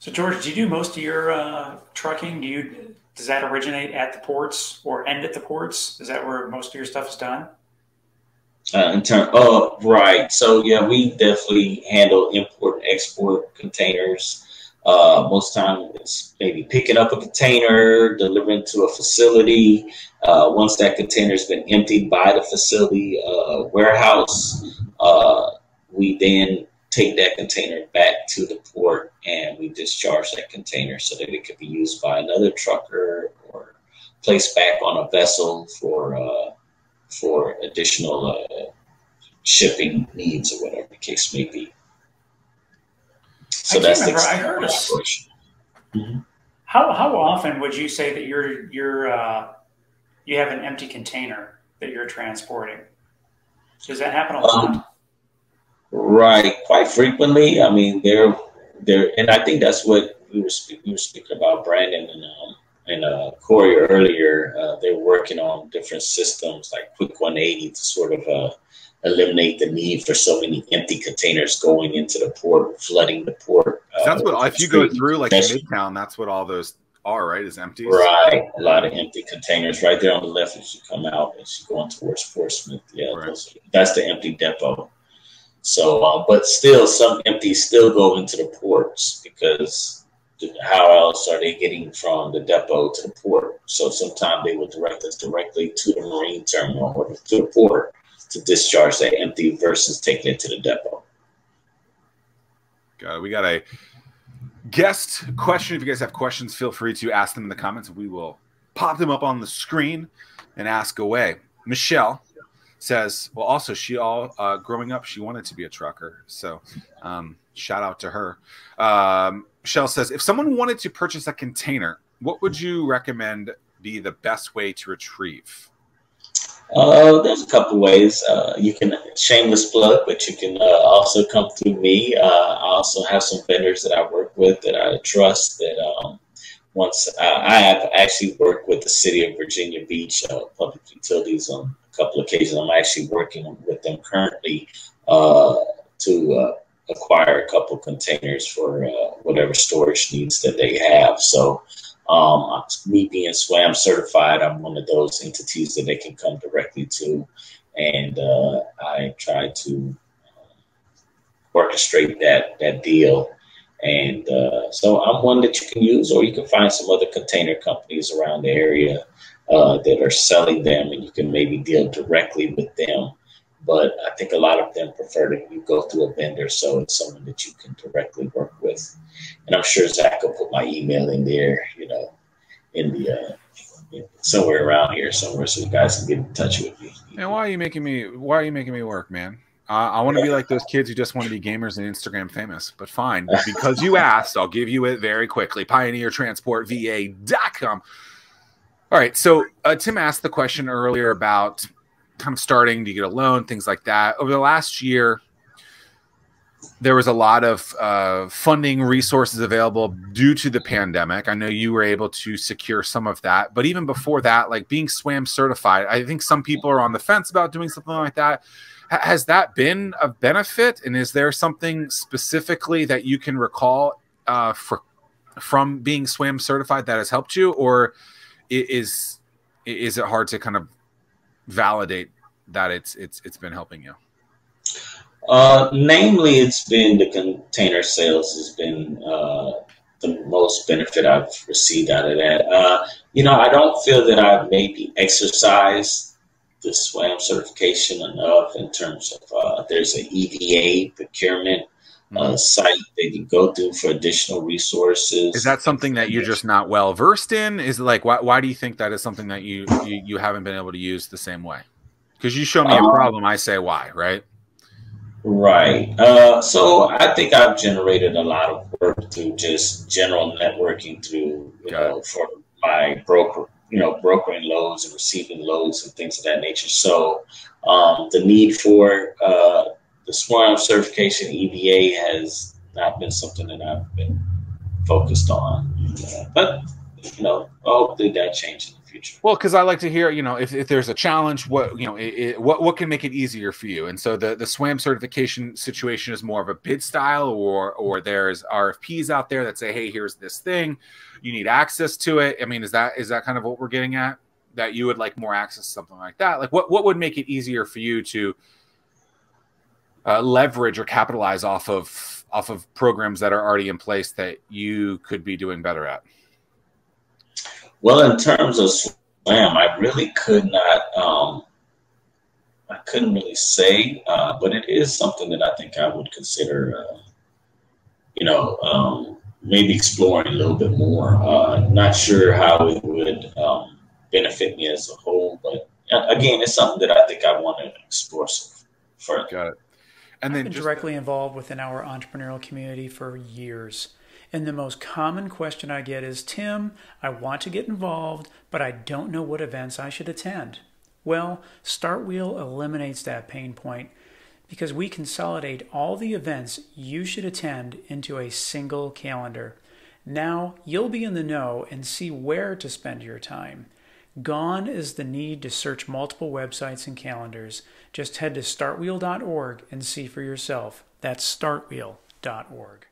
So George, do you do most of your trucking? Does that originate at the ports or end at the ports? Is that where most of your stuff is done? In turn, oh, right. So yeah, we definitely handle import and export containers. Most time it's maybe picking up a container, delivering to a facility. Once that container has been emptied by the facility warehouse, we then take that container back to the port and we discharge that container so that it could be used by another trucker or placed back on a vessel for additional shipping needs or whatever the case may be. So that's the I heard us. Mm-hmm. How often would you say that you have an empty container that you're transporting? Does that happen a lot? Right, quite frequently. I mean, they're, and I think that's what we were speaking about, Brandon and Corey earlier. They're working on different systems like Quick 180 to sort of eliminate the need for so many empty containers going into the port, flooding the port. That's what, if you go through like Midtown, that's what all those are, right? Is empties. Right, a lot of empty containers right there on the left as you come out, as you going towards Portsmouth. Yeah, right. That's the empty depot. So, but still, some empties still go into the ports because how else are they getting from the depot to the port? So sometimes they will direct us directly to the marine terminal or to the port to discharge that empty versus taking it to the depot. Got it. We got a guest question. If you guys have questions, feel free to ask them in the comments. We will pop them up on the screen and ask away. Michelle says, well, also growing up, she wanted to be a trucker. So shout out to her. Michelle says, if someone wanted to purchase a container, what would you recommend be the best way to retrieve? There's a couple ways. You can, shameless plug, but you can also come through me. I also have some vendors that I work with that I trust that I have actually worked with the city of Virginia Beach Public Utilities on a couple of occasions. I'm actually working with them currently to acquire a couple containers for whatever storage needs that they have. So me being SWaM certified, I'm one of those entities that they can come directly to, and I try to orchestrate that deal. And so I'm one that you can use, or you can find some other container companies around the area that are selling them, and you can maybe deal directly with them. But I think a lot of them prefer that you go through a vendor, so it's someone that you can directly work with. And I'm sure Zack will put my email in there, in the somewhere around here somewhere, so you guys can get in touch with me. And why are you making me work, man? I want to be like those kids who just want to be gamers and Instagram famous, but fine. Because you asked, I'll give you it very quickly. PioneerTransportVA.com. All right. So Tim asked the question earlier about kind of starting to get a loan, things like that. Over the last year, there was a lot of funding resources available due to the pandemic. I know you were able to secure some of that. But even before that, like being SWaM certified, I think some people are on the fence about doing something like that. Has that been a benefit? And is there something specifically that you can recall from being SWaM certified that has helped you? Or is it hard to kind of validate that it's been helping you? Namely, it's been the container sales has been the most benefit I've received out of that. I don't feel that I've maybe exercised the SWaM certification enough in terms of there's an EVA procurement site that you go through for additional resources. Is that something that you're just not well versed in? Is it like why do you think that is something that you haven't been able to use the same way? Because you show me a problem, I say why, right? Right. So I think I've generated a lot of work through just general networking through, for my brokering loads and receiving loads and things of that nature. So the need for the SWaM certification EVA has not been something that I've been focused on. But hopefully that changes in the future. Well, because I like to hear, if there's a challenge, what what can make it easier for you. And so the SWaM certification situation is more of a bid style, or there's RFPs out there that say, hey, here's this thing, you need access to it. I mean, is that kind of what we're getting at? That you would like more access to something like that? Like what would make it easier for you to leverage or capitalize off of programs that are already in place that you could be doing better at? Well, in terms of SWaM, I really could not, I couldn't really say, but it is something that I think I would consider, maybe exploring a little bit more. Not sure how it would benefit me as a whole, but again, it's something that I think I want to explore further. Got it. And I've been directly involved within our entrepreneurial community for years. And the most common question I get is, Tim, I want to get involved, but I don't know what events I should attend. Well, StartWheel eliminates that pain point because we consolidate all the events you should attend into a single calendar. Now you'll be in the know and see where to spend your time. Gone is the need to search multiple websites and calendars. Just head to startwheel.org and see for yourself. That's startwheel.org.